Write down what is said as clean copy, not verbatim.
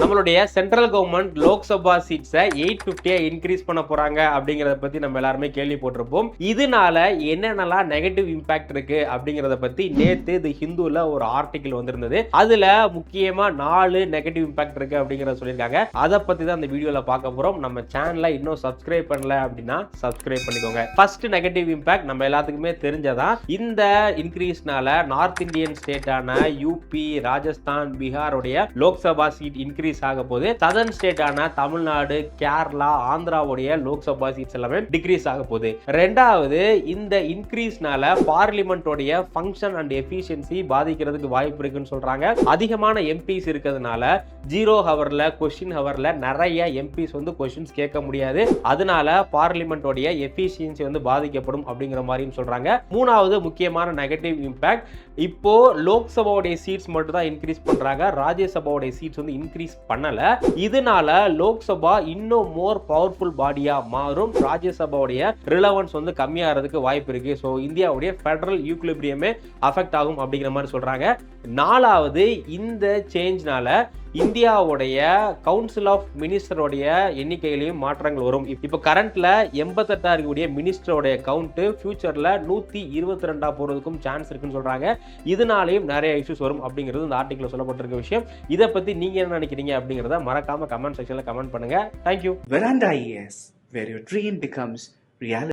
நம்மளுடைய central government Lok Sabha சீட்ஸை 850 increase பண்ண போறாங்க அப்படிங்கறத பத்தி நம்ம எல்லாருமே கேள்விப்பட்டிருப்போம். இதனால என்னென்னலாம் நெகட்டிவ் இம்பாக்ட் இருக்கு அப்படிங்கறத பத்தி நேத்து தி ஹிந்துல ஒரு ஆர்டிகிள் வந்திருந்தது. அதுல முக்கியமா 4 நெகட்டிவ் இம்பாக்ட் இருக்கு அப்படிங்கறத சொல்லியிருக்காங்க. அதை பத்தி தான் இந்த வீடியோல பார்க்க போறோம். நம்ம சேனலை இன்னும் சப்ஸ்கிரைப் பண்ணல அப்படின்னா சப்ஸ்கிரைப் பண்ணிக்கோங்க. ஃபர்ஸ்ட் நெகட்டிவ் இம்பாக்ட் நம்ம எல்லாத்துக்குமே தெரிஞ்சதான். இந்த இன்க்ரீஸ்னால நார்த் இந்தியன் ஸ்டேட்டான யூபி, ராஜஸ்தான், பீகாருடைய லோக்சபா சீட் இன்க்ரீஸ் ஆக போது. சதர்ன் ஸ்டேட்டான தமிழ்நாடு, கேரளா, ஆந்திராவுடைய லோக்சபா சீட்ஸ் எல்லாமே டிக்ரீஸ் ஆக போகுது. ரெண்டாவது, இந்த இன்க்ரீஸ்னால பார்லிமெண்டோடைய ஃபங்க்ஷன் அண்ட் எஃபிஷியன்சி பாதிக்கிறதுக்கு வாய்ப்பு இருக்குன்னு சொல்றாங்க. அதிகமான எம்பிஸ் இருக்கிறதுனால 0 ஹவர்ல கொஸ்டின் ஹவர்ல நிறைய எம்பிஸ் வந்து கொஸ்டின்ஸ் கேட்க முடியாது. அதனால பார்லிமெண்டோடைய எஃபிஷியன்சி வந்து பாதிக்கப்படும் அப்படிங்கிற மாதிரியும் சொல்றாங்க. மூணாவது முக்கியமான நெகட்டிவ் இம்பாக்ட், இப்போ லோக்சபாவுடைய சீட்ஸ் மட்டும் தான் இன்க்ரீஸ் பண்றாங்க. ராஜ்யசபாவுடைய சீட்ஸ் வந்து இன்க்ரீஸ் பண்ணல. இதனால லோக்சபா இன்னும் மோர் பவர்ஃபுல் பாடியா மாறும். ராஜ்யசபாவுடைய ரிலவன்ஸ் வந்து கம்மியாகிறதுக்கு வாய்ப்பு இருக்கு. ஸோ இந்தியாவுடைய ஃபெடரல் ஈக்குலிபிரியமே அஃபெக்ட் ஆகும் அப்படிங்கிற மாதிரி சொல்றாங்க. நாலாவது, இந்த சேஞ்ச்னால இந்தியாவுடைய கவுன்சில் ஆஃப் மினிஸ்டருடைய எண்ணிக்கையிலையும் மாற்றங்கள் வரும். இப்போ கரண்ட்ல 88 இருக்கக்கூடிய மினிஸ்டருடைய கவுண்ட் ஃபியூச்சர்ல 122 போறதுக்கும் சான்ஸ் இருக்குன்னு சொல்றாங்க. இதனாலையும் நிறைய இஷ்யூஸ் வரும் அப்படிங்கிறது இந்த ஆர்டிகிள்ல சொல்லப்பட்டிருக்க விஷயம். இதை பத்தி நீங்க என்ன நினைக்கிறீங்க அப்படிங்கறத மறக்காம கமெண்ட் செக்ஷன்ல கமெண்ட் பண்ணுங்க. Thank you. Veranda ES, where your dream becomes reality.